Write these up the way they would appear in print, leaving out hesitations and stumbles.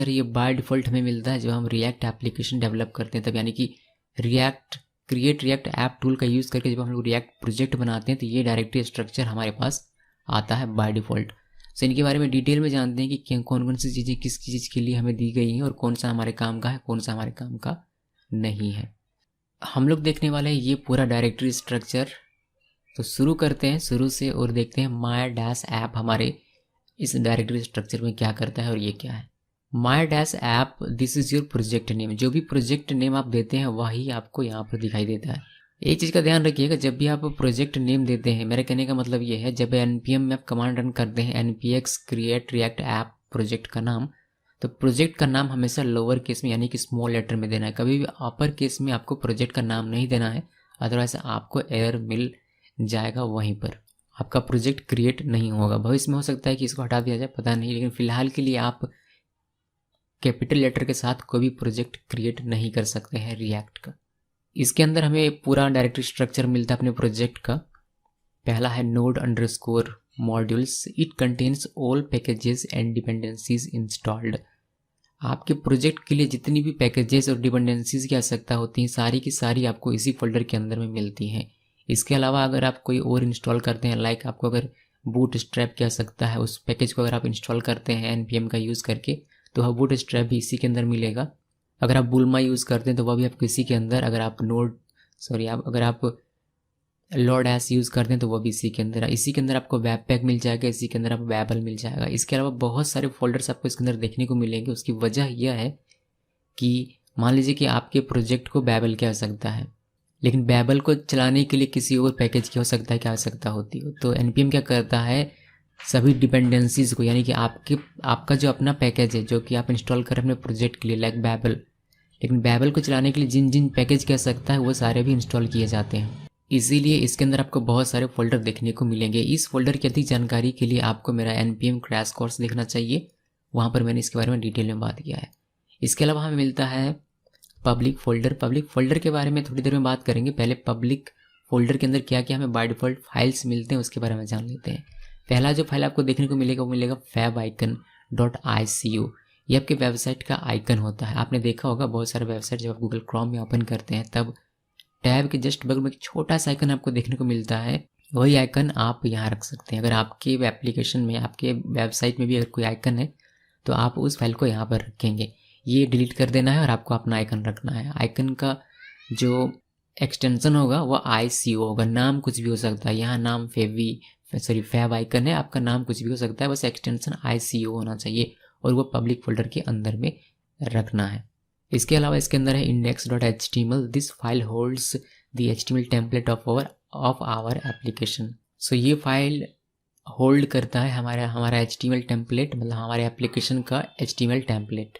अंदर ये by default हमें मिलता है जब हम रिएक्ट एप्लीकेशन डेवलप करते हैं तब, यानी कि क्रिएट रिएक्ट ऐप टूल का यूज़ करके जब हम लोग रिएक्ट प्रोजेक्ट बनाते हैं तो ये डायरेक्टरी स्ट्रक्चर हमारे पास आता है बाय डिफ़ॉल्ट। सो इनके बारे में डिटेल में जानते हैं कि कौन कौन सी चीज़ें किस चीज़ के लिए हमें दी गई हैं और कौन सा हमारे काम का है, कौन सा हमारे काम का नहीं है। हम लोग देखने वाले हैं ये पूरा डायरेक्टरी स्ट्रक्चर। तो शुरू करते हैं शुरू से और देखते हैं माय डैश ऐप हमारे इस डायरेक्टरी स्ट्रक्चर में क्या करता है और ये क्या है। My dash app, this is your project name. जो भी प्रोजेक्ट नेम आप देते हैं वही आपको यहाँ पर दिखाई देता है। एक चीज़ का ध्यान रखिएगा, जब भी आप प्रोजेक्ट नेम देते हैं, मेरे कहने का मतलब ये है जब npm में आप कमांड रन करते हैं npx create react app project का नाम, तो प्रोजेक्ट का नाम हमेशा लोअर केस में यानी कि स्मॉल लेटर में देना है। कभी भी अपर केस में आपको प्रोजेक्ट का नाम नहीं देना है, अदरवाइज आपको एरर मिल जाएगा, वहीं पर आपका प्रोजेक्ट क्रिएट नहीं होगा। भविष्य में हो सकता है कि इसको हटा दिया जाए, पता नहीं, लेकिन फिलहाल के लिए आप कैपिटल लेटर के साथ कोई भी प्रोजेक्ट क्रिएट नहीं कर सकते हैं रिएक्ट का। इसके अंदर हमें पूरा डायरेक्टरी स्ट्रक्चर मिलता है अपने प्रोजेक्ट का। पहला है node underscore modules, it contains all packages and dependencies installed. आपके प्रोजेक्ट के लिए जितनी भी पैकेजेस और डिपेंडेंसीज की आवश्यकता होती हैं सारी की सारी आपको इसी फोल्डर के अंदर में मिलती हैं। इसके अलावा अगर आप कोई और इंस्टॉल करते हैं, लाइक आपको अगर बूट स्ट्रैप की आवश्यकता है, उस पैकेज को अगर आप इंस्टॉल करते हैं npm का यूज़ करके, तो वह बूट स्ट्रैप भी इसी के अंदर मिलेगा। अगर आप बुलमा यूज़ करते हैं तो वह भी आपको इसी के अंदर, अगर आप लॉर्ड एस यूज़ करते हैं तो वह भी इसी के अंदर है। इसी के अंदर आपको वेब पैक मिल जाएगा, इसी के अंदर आपको वेबल मिल जाएगा। इसके अलावा बहुत सारे फोल्डर्स आपको इसके अंदर देखने को मिलेंगे। उसकी वजह यह है कि मान लीजिए कि आपके प्रोजेक्ट को बेबल की आवश्यकता है, लेकिन बेबल को चलाने के लिए किसी और पैकेज की आवश्यकता होती हो, तो npm क्या करता है, सभी डिपेंडेंसीज को, यानी कि आपका जो अपना पैकेज है जो कि आप इंस्टॉल करें अपने प्रोजेक्ट के लिए, लाइक बेबल, लेकिन बेबल को चलाने के लिए जिन जिन पैकेज की आवश्यकता है वो सारे भी इंस्टॉल किए जाते हैं। इसीलिए इसके अंदर आपको बहुत सारे फोल्डर देखने को मिलेंगे। इस फोल्डर की अधिक जानकारी के लिए आपको मेरा npm क्रैश कोर्स देखना चाहिए, वहाँ पर मैंने इसके बारे में डिटेल में बात किया है। इसके अलावा हमें मिलता है पब्लिक फोल्डर के बारे में थोड़ी देर में बात करेंगे। पहले पब्लिक फोल्डर के अंदर क्या क्या हमें बाय डिफ़ॉल्ट फाइल्स मिलते हैं उसके बारे में जान लेते हैं। पहला जो फाइल आपको देखने को मिलेगा वो मिलेगा fabicon.ico। ये आपके वेबसाइट का आइकन होता है। आपने देखा होगा बहुत सारे वेबसाइट जब आप गूगल क्रोम में ओपन करते हैं तब टैब के जस्ट बगल में एक छोटा सा आइकन आपको देखने को मिलता है, वही आइकन आप यहाँ रख सकते हैं। अगर आपके एप्लीकेशन में, आपके वेबसाइट में भी अगर कोई आइकन है तो आप उस फाइल को यहाँ पर रखेंगे। ये डिलीट कर देना है और आपको अपना आइकन रखना है। आइकन का जो एक्सटेंशन होगा वो ICO होगा, नाम कुछ भी हो सकता है। यहाँ नाम फैब आइकन है, आपका नाम कुछ भी हो सकता है, बस एक्सटेंशन ICO होना चाहिए और वो पब्लिक फोल्डर के अंदर में रखना है। इसके अलावा इसके अंदर है index.html, this file holds the HTML template of our application. So ये फाइल होल्ड करता है हमारा HTML टेम्पलेट, मतलब हमारे एप्लीकेशन का HTML टेम्पलेट।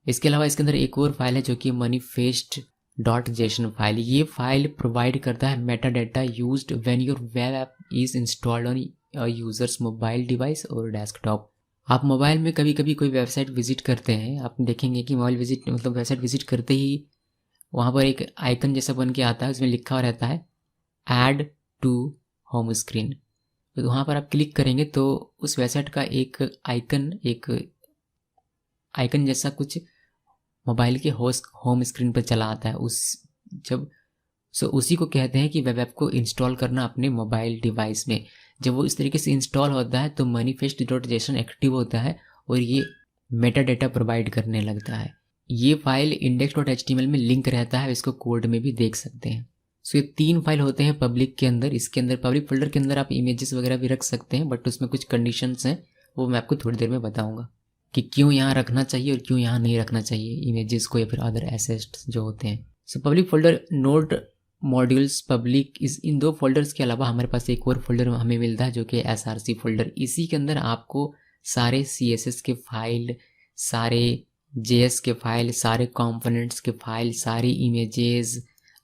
इसके अलावा इसके अंदर एक और फाइल है जो कि manifest.json फाइल। ये फाइल प्रोवाइड करता है Meta data used when your web app is installed on users mobile device और डेस्कटॉप। आप मोबाइल में कभी कभी कोई वेबसाइट विजिट करते हैं, आप देखेंगे कि वेबसाइट विजिट करते ही वहाँ पर एक आइकन जैसा बन के आता है, उसमें लिखा हुआ रहता है ऐड टू होम स्क्रीन। तो वहाँ पर आप क्लिक करेंगे तो उस वेबसाइट का एक आइकन जैसा कुछ मोबाइल के होम स्क्रीन पर चला आता है। उसी को कहते हैं कि वेब ऐप को इंस्टॉल करना अपने मोबाइल डिवाइस में। जब वो इस तरीके से इंस्टॉल होता है तो manifest.json एक्टिव होता है और ये मेटा डेटा प्रोवाइड करने लगता है। ये फाइल index.html में लिंक रहता है, इसको कोड में भी देख सकते हैं। सो ये 3 फाइल होते हैं पब्लिक के अंदर। इसके अंदर पब्लिक फोल्डर के अंदर आप इमेजेस वगैरह भी रख सकते हैं, बट उसमें कुछ कंडीशंस हैं, वो मैं आपको थोड़ी देर में बताऊंगा कि क्यों यहाँ रखना चाहिए और क्यों यहाँ नहीं रखना चाहिए इमेजेस को या फिर अदर एसेट्स जो होते हैं। So public folder node modules public इस इन 2 फोल्डर्स के अलावा हमारे पास एक और फोल्डर हमें मिलता है जो कि SRC फोल्डर। इसी के अंदर आपको सारे CSS के फाइल, सारे JS के फाइल, सारे कंपोनेंट्स के फाइल, सारी इमेजेस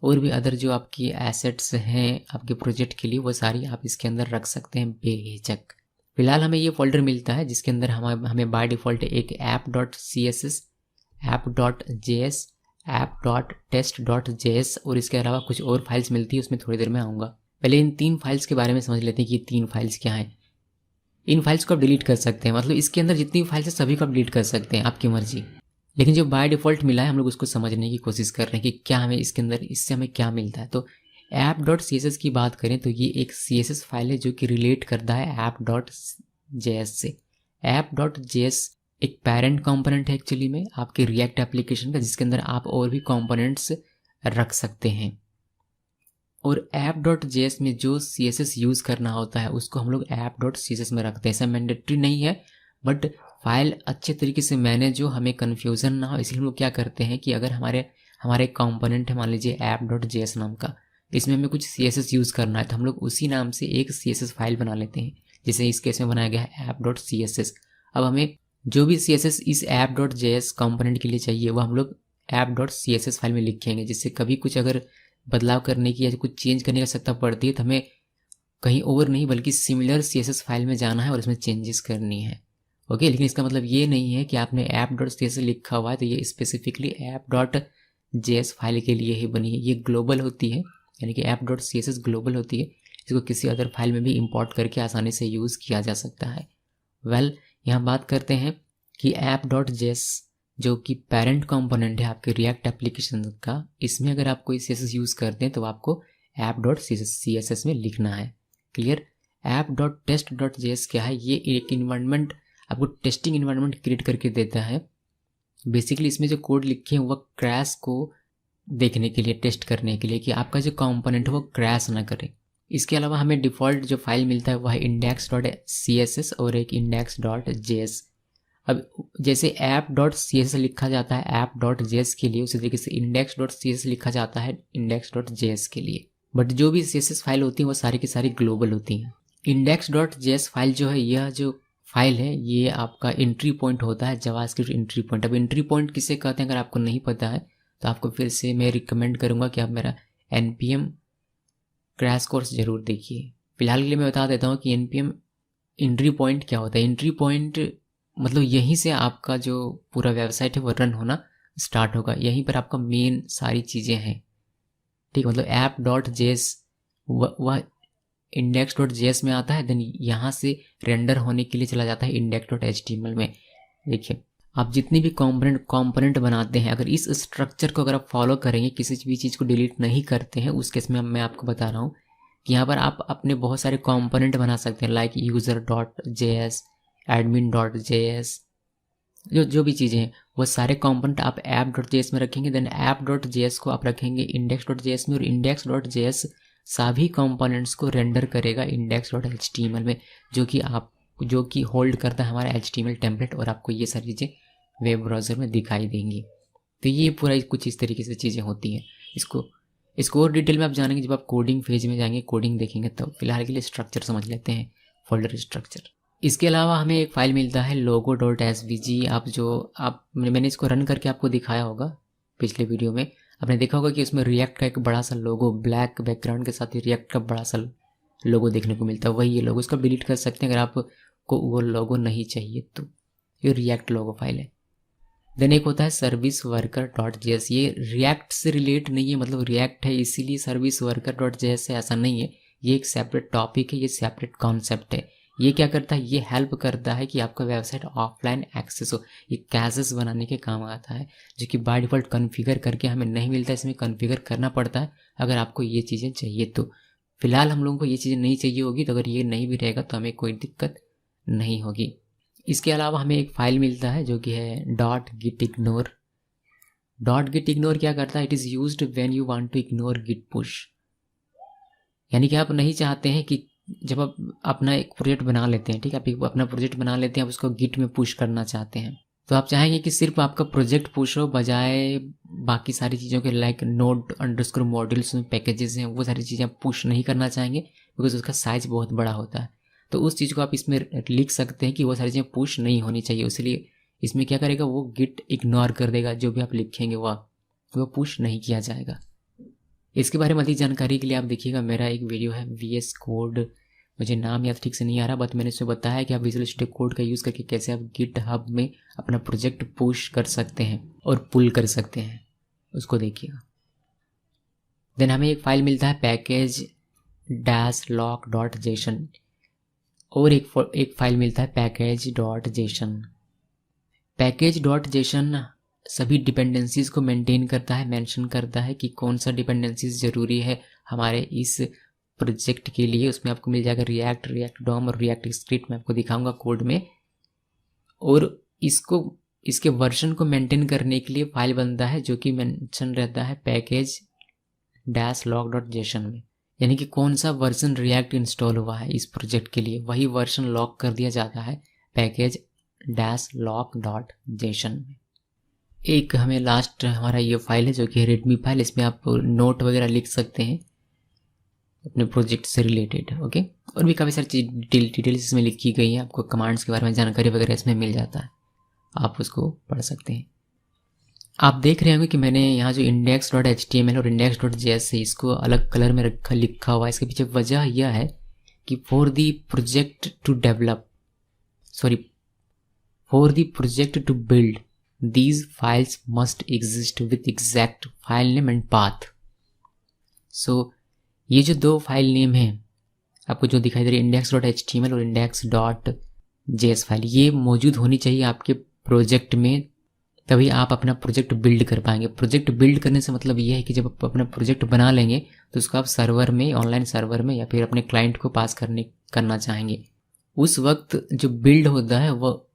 और भी अदर जो आपकी एसेट्स हैं आपके प्रोजेक्ट के लिए, वो सारी आप इसके अंदर रख सकते हैं बेहिचक। फिलहाल हमें ये फोल्डर मिलता है जिसके अंदर हमें बाय डिफ़ॉल्ट एक app.css, app.js, app.test.js और इसके अलावा कुछ और फाइल्स मिलती है, उसमें थोड़ी देर में आऊँगा। पहले इन 3 फाइल्स के बारे में समझ लेते हैं कि 3 फाइल्स क्या हैं। इन फाइल्स को आप डिलीट कर सकते हैं, मतलब इसके अंदर जितनी फाइल्स है सभी को आप डिलीट कर सकते हैं, आपकी मर्जी। लेकिन जो बाय डिफ़ॉल्ट मिला है हम लोग उसको समझने की कोशिश कर रहे हैं कि क्या हमें इसके अंदर, इससे हमें क्या मिलता है। तो app.css की बात करें तो ये एक CSS फाइल है जो कि रिलेट करता है app.js से। app.js एक पेरेंट कंपोनेंट है एक्चुअली में आपके रिएक्ट एप्लीकेशन का, जिसके अंदर आप और भी कंपोनेंट्स रख सकते हैं। और app.js में जो CSS यूज़ करना होता है उसको हम लोग app.css में रखते हैं। ऐसा मैंडेटरी नहीं है, बट फाइल अच्छे तरीके से मैनेज हो, हमें कन्फ्यूज़न ना हो, इसलिए हम लोग क्या करते हैं कि अगर हमारे कंपोनेंट है मान लीजिए app.js नाम का, इसमें हमें कुछ CSS यूज़ करना है तो हम लोग उसी नाम से एक CSS फाइल बना लेते हैं, जैसे इस केस में बनाया गया है app.css। अब हमें जो भी CSS इस app.js कंपोनेंट के लिए चाहिए वो हम लोग app.css फाइल में लिखेंगे, जिससे कभी कुछ अगर बदलाव करने की या कुछ चेंज करने की आवश्यकता पड़ती है तो हमें कहीं और नहीं बल्कि सिमिलर CSS फाइल में जाना है और इसमें चेंजेस करनी है। ओके, लेकिन इसका मतलब ये नहीं है कि आपने app.css लिखा हुआ है तो ये स्पेसिफिकली app.js फाइल के लिए ही बनी है। ये ग्लोबल होती है, यानी कि app.css ग्लोबल होती है, इसको किसी अदर फाइल में भी इंपोर्ट करके आसानी से यूज़ किया जा सकता है। यहाँ बात करते हैं कि app.js जो कि पेरेंट कंपोनेंट है आपके रिएक्ट एप्लीकेशन का, इसमें अगर आप कोई CSS यूज़ करते हैं तो आपको app.css में लिखना है। क्लियर। app.test.js क्या है, ये एक इन्वायरमेंट आपको टेस्टिंग इन्वायरमेंट क्रिएट करके देता है। बेसिकली इसमें जो कोड लिखे हैं वह क्रैश को देखने के लिए, टेस्ट करने के लिए कि आपका जो कंपोनेंट है वो क्रैश ना करे। इसके अलावा हमें डिफ़ॉल्ट जो फाइल मिलता है वह है index.css और एक index.js। अब जैसे app.css लिखा जाता है app.js के लिए, उसी तरीके से index.css लिखा जाता है index.js के लिए। बट जो भी CSS फाइल होती हैं वो सारी की सारी ग्लोबल होती हैं। index.js फाइल जो है, यह जो फाइल है ये आपका एंट्री पॉइंट होता है, जावास्क्रिप्ट एंट्री पॉइंट। अब एंट्री पॉइंट किसे कहते हैं अगर आपको नहीं पता है तो आपको फिर से मैं रिकमेंड करूँगा कि आप मेरा NPM क्रैश कोर्स ज़रूर देखिए। फिलहाल के लिए मैं बता देता हूँ कि NPM एंट्री पॉइंट क्या होता है। एंट्री पॉइंट मतलब यहीं से आपका जो पूरा वेबसाइट है वो रन होना स्टार्ट होगा, यहीं पर आपका मेन सारी चीज़ें हैं। ठीक, मतलब app.js वह index.js में आता है, देन यहाँ से रेंडर होने के लिए चला जाता है index.html में। देखिए आप जितनी भी कंपोनेंट बनाते हैं, अगर इस स्ट्रक्चर को अगर आप फॉलो करेंगे, किसी भी चीज़ को डिलीट नहीं करते हैं, उस केस में मैं आपको बता रहा हूँ कि यहाँ पर आप अपने बहुत सारे कंपोनेंट बना सकते हैं, लाइक user.js, admin.js, जो भी चीज़ें हैं वो सारे कंपोनेंट आप app.js में रखेंगे। देन app.js को आप रखेंगे index.js में, और index.js सभी कंपोनेंट्स को रेंडर करेगा index.html में, जो कि होल्ड करता है हमारा HTML टेम्पलेट, और आपको ये सारी चीज़ें वेब ब्राउज़र में दिखाई देंगी। तो ये पूरा कुछ इस तरीके से चीज़ें होती हैं। इसको और डिटेल में आप जानेंगे जब आप कोडिंग फेज में जाएंगे, कोडिंग देखेंगे। तो फिलहाल के लिए स्ट्रक्चर समझ लेते हैं, फोल्डर स्ट्रक्चर। इसके अलावा हमें एक फाइल मिलता है logo.svg। मैंने इसको रन करके आपको दिखाया होगा पिछले वीडियो में। आपने देखा होगा कि उसमें रिएक्ट का एक बड़ा सा लोगो, ब्लैक बैकग्राउंड के साथ ही रिएक्ट का बड़ा सा लोगो देखने को मिलता है, वही ये लोगो। इसको डिलीट कर सकते हैं अगर आपको वो लोगो नहीं चाहिए तो। ये रिएक्ट लोगो फाइल है। देन एक होता है serviceworker.js। ये रिएक्ट से रिलेट नहीं है, मतलब रिएक्ट है इसीलिए serviceworker.js है, ऐसा नहीं है। ये एक सेपरेट टॉपिक है, ये सेपरेट कॉन्सेप्ट है। ये क्या करता है, ये हेल्प करता है कि आपका वेबसाइट ऑफलाइन एक्सेस हो। ये कैशेस बनाने के काम आता है, जो कि बाय डिफ़ॉल्ट कॉन्फ़िगर करके हमें नहीं मिलता, इसमें कॉन्फ़िगर करना पड़ता है अगर आपको ये चीज़ें चाहिए तो। फिलहाल हम लोगों को ये चीज़ें नहीं चाहिए होगी, तो अगर ये नहीं भी रहेगा तो हमें कोई दिक्कत नहीं होगी। इसके अलावा हमें एक फ़ाइल मिलता है जो कि है .gitignore। .gitignore क्या करता है, it is used when you want to ignore git push. यानी कि आप नहीं चाहते हैं कि जब आप अपना एक प्रोजेक्ट बना लेते हैं, ठीक है, आप अपना प्रोजेक्ट बना लेते हैं, आप उसको गिट में पुश करना चाहते हैं, तो आप चाहेंगे कि सिर्फ आपका प्रोजेक्ट पुश हो, बजाय बाकी सारी चीज़ों के लाइक node_modules पैकेजेस हैं वो सारी चीज़ें आप पुश नहीं करना चाहेंगे, बिकॉज उसका साइज़ बहुत बड़ा होता है। तो उस चीज़ को आप इसमें लिख सकते हैं कि वो सारी चीज़ें पुश नहीं होनी चाहिए। इसलिए इसमें क्या करेगा, वो गिट इग्नोर कर देगा, जो भी आप लिखेंगे वो पुश नहीं किया जाएगा। इसके बारे में अधिक जानकारी के लिए आप देखिएगा, मेरा एक वीडियो है VS कोड, मुझे नाम याद ठीक से नहीं आ रहा, बट मैंने इसमें बताया कि आप विजुअल स्टूडियो कोड का यूज़ करके कैसे आप GitHub में अपना प्रोजेक्ट पुश कर सकते हैं और पुल कर सकते हैं, उसको देखिएगा। देन हमें एक फ़ाइल मिलता है package-lock.json, और एक फाइल मिलता है package.json। package.json सभी डिपेंडेंसीज को मेंटेन करता है, मेंशन करता है कि कौन सा डिपेंडेंसीज ज़रूरी है हमारे इस प्रोजेक्ट के लिए। उसमें आपको मिल जाएगा रिएक्ट डॉम और रिएक्ट स्क्रिप्ट, मैं आपको दिखाऊंगा कोड में। और इसके वर्जन को मेंटेन करने के लिए फाइल बनता है जो कि मेंशन रहता है package-log.json में, यानी कि कौन सा वर्जन रिएक्ट इंस्टॉल हुआ है इस प्रोजेक्ट के लिए, वही वर्जन लॉक कर दिया जाता है package-log.json में। एक हमें लास्ट हमारा ये फाइल है जो कि रेडमी फाइल, इसमें आप नोट वगैरह लिख सकते हैं अपने प्रोजेक्ट से रिलेटेड। ओके, और भी काफ़ी सारी डिटेल्स इसमें लिखी गई हैं, आपको कमांड्स के बारे में जानकारी वगैरह इसमें मिल जाता है, आप उसको पढ़ सकते हैं। आप देख रहे होंगे कि मैंने यहाँ जो index.html और index.js है इसको अलग कलर में लिखा हुआ है। इसके पीछे वजह यह है कि for the project to build these files must exist with exact file name and path। so ये जो दो फाइल नेम हैं आपको जो दिखाई दे रही है index.html और index.js फाइल, ये मौजूद होनी चाहिए आपके प्रोजेक्ट में, तभी आप अपना प्रोजेक्ट बिल्ड कर पाएंगे। प्रोजेक्ट बिल्ड करने से मतलब ये है कि जब आप अपना प्रोजेक्ट बना लेंगे तो उसको आप सर्वर में, ऑनलाइन सर्वर में या फिर अपने क्लाइंट को पास करना चाहेंगे, उस वक्त जो बिल्ड होता है वो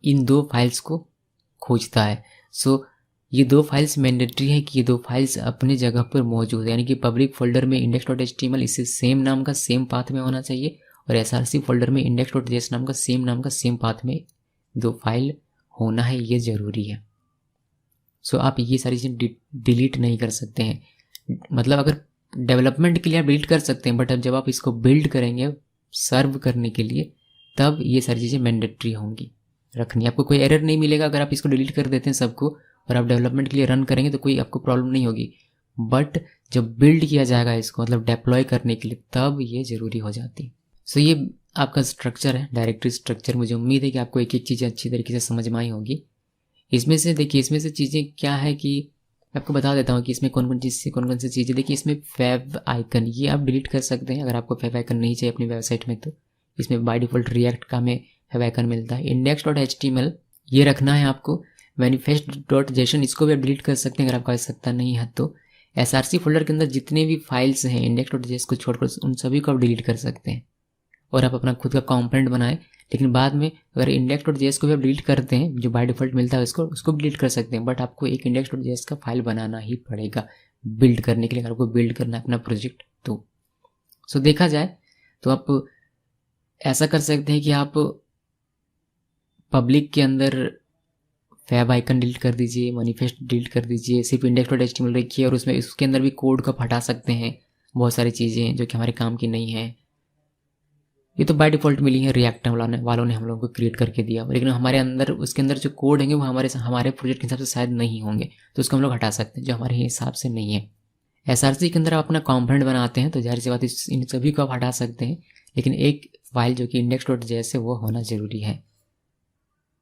इन दो फाइल्स को खोजता है। सो ये दो फाइल्स मैंडेटरी है कि ये दो फाइल्स अपने जगह पर मौजूद है, यानी कि पब्लिक फोल्डर में index.html इससे सेम नाम का सेम पाथ में होना चाहिए, और src फोल्डर में index.js नाम का सेम पाथ में दो फाइल होना है, ये ज़रूरी है। सो आप ये सारी चीज़ें डिलीट नहीं कर सकते हैं। मतलब अगर डेवलपमेंट के लिए आप डिलीट कर सकते हैं, बट अब जब आप इसको बिल्ड करेंगे सर्व करने के लिए, तब ये सारी चीज़ें मैंडेटरी होंगी रखनी। आपको कोई एरर नहीं मिलेगा अगर आप इसको डिलीट कर देते हैं सबको और आप डेवलपमेंट के लिए रन करेंगे तो कोई आपको प्रॉब्लम नहीं होगी, बट जब बिल्ड किया जाएगा इसको, मतलब डेप्लॉय करने के लिए, तब ये ज़रूरी हो जाती है। सो ये आपका स्ट्रक्चर है, डायरेक्टरी स्ट्रक्चर। मुझे उम्मीद है कि आपको एक एक चीज़ अच्छी तरीके से समझ में आई होगी। इसमें से देखिए, इसमें से चीज़ें क्या है कि आपको बता देता हूँ कि इसमें कौन कौन सी चीज़ें। देखिए इसमें फैव आइकन, ये आप डिलीट कर सकते हैं अगर आपको फैव आइकन नहीं चाहिए अपनी वेबसाइट में। तो इसमें बाय डिफ़ॉल्ट रिएक्ट का में फैव आइकन मिलता है। index.html ये रखना है आपको। manifest.json इसको भी आप डिलीट कर सकते हैं अगर आपको आवश्यकता नहीं है तो। src फोल्डर के अंदर जितने भी फाइल्स हैं index.js को छोड़कर उन सभी को आप डिलीट कर सकते हैं और आप अपना खुद का कंपोनेंट बनाएं। लेकिन बाद में अगर index.js को भी आप डिलीट करते हैं, जो बाय डिफ़ॉल्ट मिलता है उसको डिलीट कर सकते हैं, बट आपको एक index.js का फाइल बनाना ही पड़ेगा बिल्ड करने के लिए, अगर आपको बिल्ड करना है अपना प्रोजेक्ट तो। सो देखा जाए तो आप ऐसा कर सकते हैं कि आप पब्लिक के अंदर फैब आइकन डिलीट कर दीजिए, मैनिफेस्ट डिलीट कर दीजिए, सिर्फ index.html रखिए और उसके अंदर भी कोड को हटा सकते हैं। बहुत सारी चीज़ें जो कि हमारे काम की नहीं है, ये तो बाय डिफ़ॉल्ट मिली है, रिएक्ट वालों ने हम लोगों को क्रिएट करके दिया, लेकिन हमारे अंदर उसके अंदर जो कोड होंगे वो हमारे प्रोजेक्ट के हिसाब से शायद नहीं होंगे, तो उसको हम लोग हटा सकते हैं जो हमारे हिसाब से नहीं है। src के अंदर आप अपना कंपोनेंट बनाते हैं तो जाहिर सी बात इन सभी को आप हटा सकते हैं, लेकिन एक फाइल जो कि index.js है वो होना ज़रूरी है।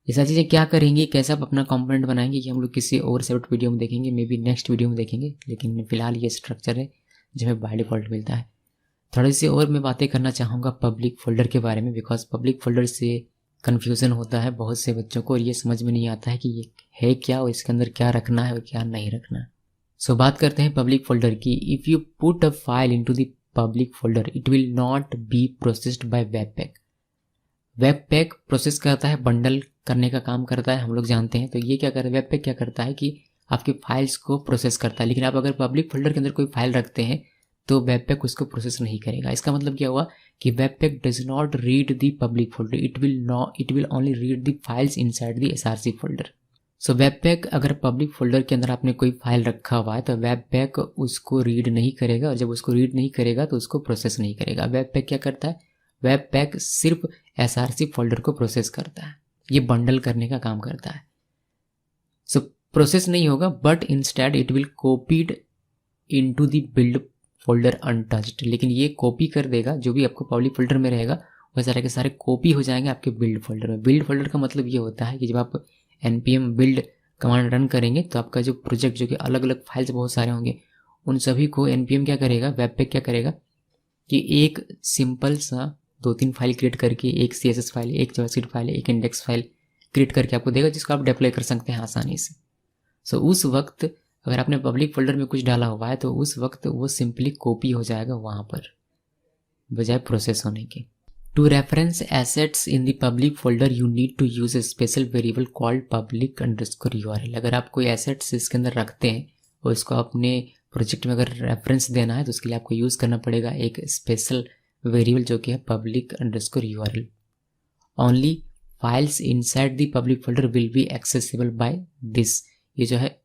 ये सारी चीज़ें क्या करेंगी, कैसे आप अपना कंपोनेंट बनाएंगे, कि हम लोग किसी और सेपरेट वीडियो में देखेंगे, मे बी नेक्स्ट वीडियो में देखेंगे, लेकिन फिलहाल ये स्ट्रक्चर है जो हमें बाय डिफ़ॉल्ट मिलता है। थोड़ी सी और मैं बातें करना चाहूँगा पब्लिक फोल्डर के बारे में, बिकॉज पब्लिक फोल्डर से कन्फ्यूज़न होता है बहुत से बच्चों को और ये समझ में नहीं आता है कि ये है क्या और इसके अंदर क्या रखना है और क्या नहीं रखना है। सो बात करते हैं पब्लिक फोल्डर की। If you put a file into the public folder it will not be processed bye webpack. Webpack process करता है, बंडल करने का काम करता है, हम लोग जानते हैं। तो ये क्या करता है, वेबपैक क्या करता है कि आपके फाइल्स को प्रोसेस करता है, लेकिन आप अगर पब्लिक फोल्डर के अंदर कोई फाइल रखते हैं तो वेबपैक उसको प्रोसेस नहीं करेगा। इसका मतलब क्या हुआ कि webpack does not read the public folder, it will only read the files inside the src folder. So webpack अगर पब्लिक फोल्डर के अंदर आपने कोई फाइल रखा हुआ है तो वेबपैक उसको रीड नहीं करेगा, और जब उसको रीड नहीं करेगा तो उसको प्रोसेस नहीं करेगा। वेबपैक क्या करता है, वेबपैक सिर्फ src फोल्डर को प्रोसेस करता है, ये बंडल करने का काम करता है। सो प्रोसेस नहीं होगा, but instead it will copied into the build folder untouched. लेकिन ये कॉपी कर देगा, जो भी आपको पब्लिक फोल्डर में रहेगा वो सारे के सारे कॉपी हो जाएंगे आपके बिल्ड फोल्डर में। बिल्ड फोल्डर का मतलब ये होता है कि जब आप npm बिल्ड कमांड रन करेंगे तो आपका जो प्रोजेक्ट, जो कि अलग अलग फाइल्स बहुत सारे होंगे, उन सभी को npm क्या करेगा, वेबपैक क्या करेगा कि एक सिंपल सा 2-3 फाइल क्रिएट करके, एक CSS फाइल, एक जावास्क्रिप्ट फाइल, एक इंडेक्स फाइल क्रिएट करके आपको देगा, जिसको आप डिप्लॉय कर सकते हैं आसानी से। सो उस वक्त अगर आपने पब्लिक फोल्डर में कुछ डाला हुआ है तो उस वक्त वो सिंपली कॉपी हो जाएगा वहाँ पर, बजाय प्रोसेस होने के। To reference assets in the public folder you need to use a special variable called public_url। अगर आप कोई एसेट्स इसके अंदर रखते हैं और इसको अपने प्रोजेक्ट में अगर रेफरेंस देना है तो उसके लिए आपको यूज़ करना पड़ेगा एक स्पेशल वेरिएबल जो कि है public_url। Only files inside the public folder will be accessible by this. ये जो है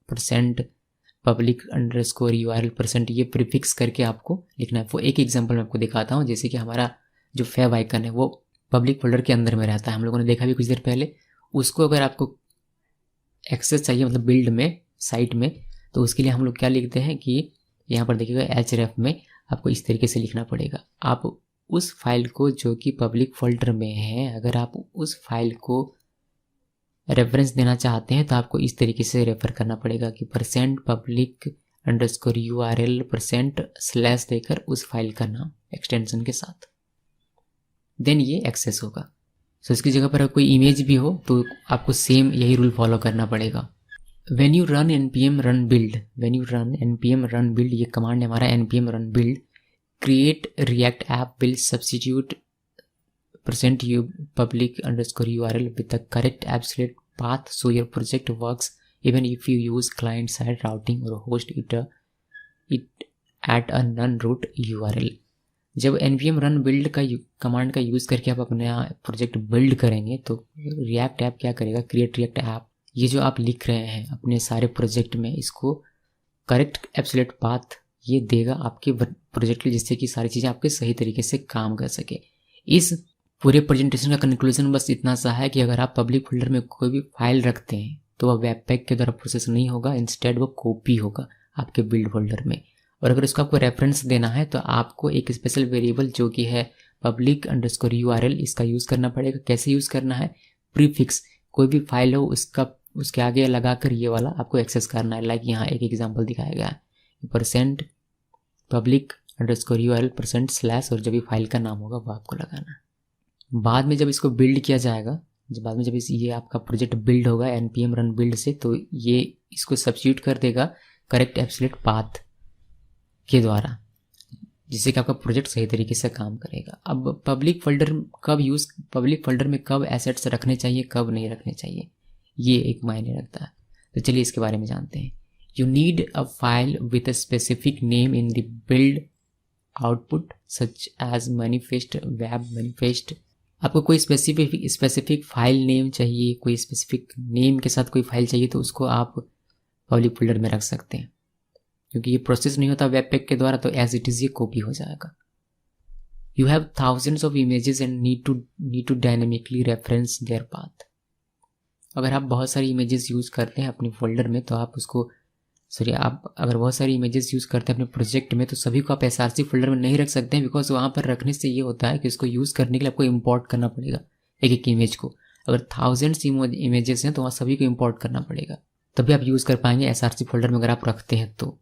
$public_url%, ये प्रीफिक्स करके आपको लिखना है। वो एक एग्जांपल मैं आपको दिखाता हूँ। जैसे कि हमारा जो फैब आइकन है वो पब्लिक फोल्डर के अंदर में रहता है, हम लोगों ने देखा भी कुछ देर पहले। उसको अगर आपको एक्सेस चाहिए, मतलब बिल्ड में, साइट में, तो उसके लिए हम लोग क्या लिखते हैं कि यहाँ पर देखिएगा href में आपको इस तरीके से लिखना पड़ेगा। आप उस फाइल को जो कि पब्लिक फोल्डर में है, अगर आप उस फाइल को रेफरेंस देना चाहते हैं तो आपको इस तरीके से रेफर करना पड़ेगा कि $public_url% देकर उस फाइल का नाम एक्सटेंशन के साथ, देन ये एक्सेस होगा। सो इसकी जगह पर कोई इमेज भी हो तो आपको सेम यही रूल फॉलो करना पड़ेगा। when you run npm run build, ये कमांड है हमारा npm run build, create react app will substitute $public_url with the correct absolute path so your project works even if you use client side routing or host it at a non-root URL। जब npm run build का command का use करके आप अपना project build करेंगे तो react app क्या करेगा, क्रिएट रिएक्ट ऐप, ये जो आप लिख रहे हैं अपने सारे प्रोजेक्ट में, इसको करेक्ट एब्सोल्यूट पाथ ये देगा आपके प्रोजेक्ट के, जिससे कि सारी चीज़ें आपके सही तरीके से काम कर सके। इस पूरे प्रेजेंटेशन का कंक्लूजन बस इतना सा है कि अगर आप पब्लिक फोल्डर में कोई भी फाइल रखते हैं तो वह वेब पैक के द्वारा प्रोसेस नहीं होगा, इंस्टेड वो कॉपी होगा आपके बिल्ड फोल्डर में। और अगर उसको आपको रेफरेंस देना है तो आपको एक स्पेशल वेरिएबल जो कि है public_url, इसका यूज़ करना पड़ेगा। कैसे यूज़ करना है, प्रीफिक्स, कोई भी फाइल हो उसके आगे लगाकर ये वाला आपको एक्सेस करना है। लाइक यहाँ एक एग्जांपल दिखाया गया है, $public_url% और जब भी फाइल का नाम होगा वो आपको लगाना है। बाद में जब इसको बिल्ड किया जाएगा, जब ये आपका प्रोजेक्ट बिल्ड होगा npm run build से, तो ये इसको सब्स्टिट्यूट कर देगा करेक्ट एब्सोल्यूट पाथ के द्वारा, जिससे कि आपका प्रोजेक्ट सही तरीके से काम करेगा। अब पब्लिक फोल्डर में कब एसेट्स रखने चाहिए, कब नहीं रखने चाहिए, ये एक मायने रखता है। तो चलिए इसके बारे में जानते हैं। You need a file with a specific name in the build output such as manifest, web manifest. आपको कोई स्पेसिफिक फाइल नेम चाहिए, कोई स्पेसिफिक नेम के साथ कोई फाइल चाहिए तो उसको आप पब्लिक फोल्डर में रख सकते हैं, क्योंकि ये प्रोसेस नहीं होता वेब पैक के द्वारा, तो एज इट इज़ ये कॉपी हो जाएगा। You have thousands of images and need to dynamically reference their path. अगर आप बहुत सारी इमेजेस यूज़ करते हैं अपने फोल्डर में तो आप अगर बहुत सारी इमेजेस यूज़ करते हैं अपने प्रोजेक्ट में तो सभी को आप SRC फोल्डर में नहीं रख सकते हैं, बिकॉज वहाँ पर रखने से ये होता है कि उसको यूज़ करने के लिए आपको इंपोर्ट करना पड़ेगा एक एक इमेज को। अगर थाउजेंड्स इमेजेस हैं तो वहाँ सभी को इंपोर्ट करना पड़ेगा, तभी आप यूज़ कर पाएंगे SRC फोल्डर में अगर आप रखते हैं तो।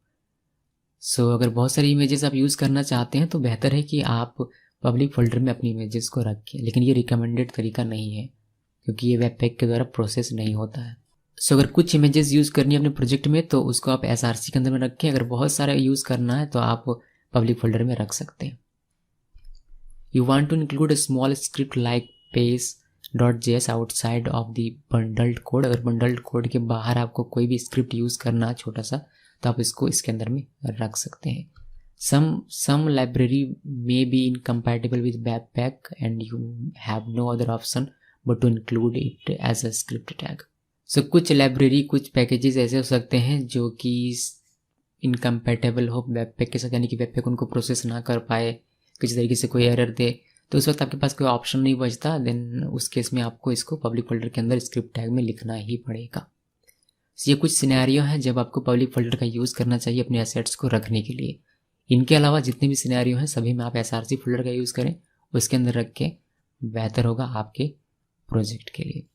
अगर बहुत सारी इमेजेस आप यूज़ करना चाहते हैं तो बेहतर है कि आप पब्लिक फोल्डर में अपनी इमेजेस को रखें, लेकिन ये रिकमेंडेड तरीका नहीं है क्योंकि ये वेब पैक के द्वारा प्रोसेस नहीं होता है। अगर कुछ इमेजेस यूज़ करनी है अपने प्रोजेक्ट में तो उसको आप SRC के अंदर में रखें। अगर बहुत सारा यूज़ करना है तो आप पब्लिक फोल्डर में रख सकते हैं। You want to include a small script like pace.js outside of the bundled code. अगर बंडल्ड कोड के बाहर आपको कोई भी स्क्रिप्ट यूज़ करना है छोटा सा तो आप इसको इसके अंदर में रख सकते हैं। some library may be incompatible with webpack and you have no other option but to include it as a script tag। कुछ लाइब्रेरी, कुछ पैकेजेस ऐसे हो सकते हैं जो कि इनकम्पैटिबल हो वेबपैक के साथ, यानी कि वेबपैक उनको प्रोसेस ना कर पाए, किसी तरीके से कोई एरर दे, तो उस वक्त आपके पास कोई ऑप्शन नहीं बचता। देन उस केस में आपको इसको पब्लिक फोल्डर के अंदर स्क्रिप्ट टैग में लिखना ही पड़ेगा। ये कुछ सिनेरियो हैं जब आपको पब्लिक फोल्डर का यूज़ करना चाहिए अपने एसेट्स को रखने के लिए। इनके अलावा जितने भी सिनेरियो हैं सभी में आप SRC फोल्डर का यूज़ करें, उसके अंदर रख के बेहतर होगा आपके प्रोजेक्ट के लिए।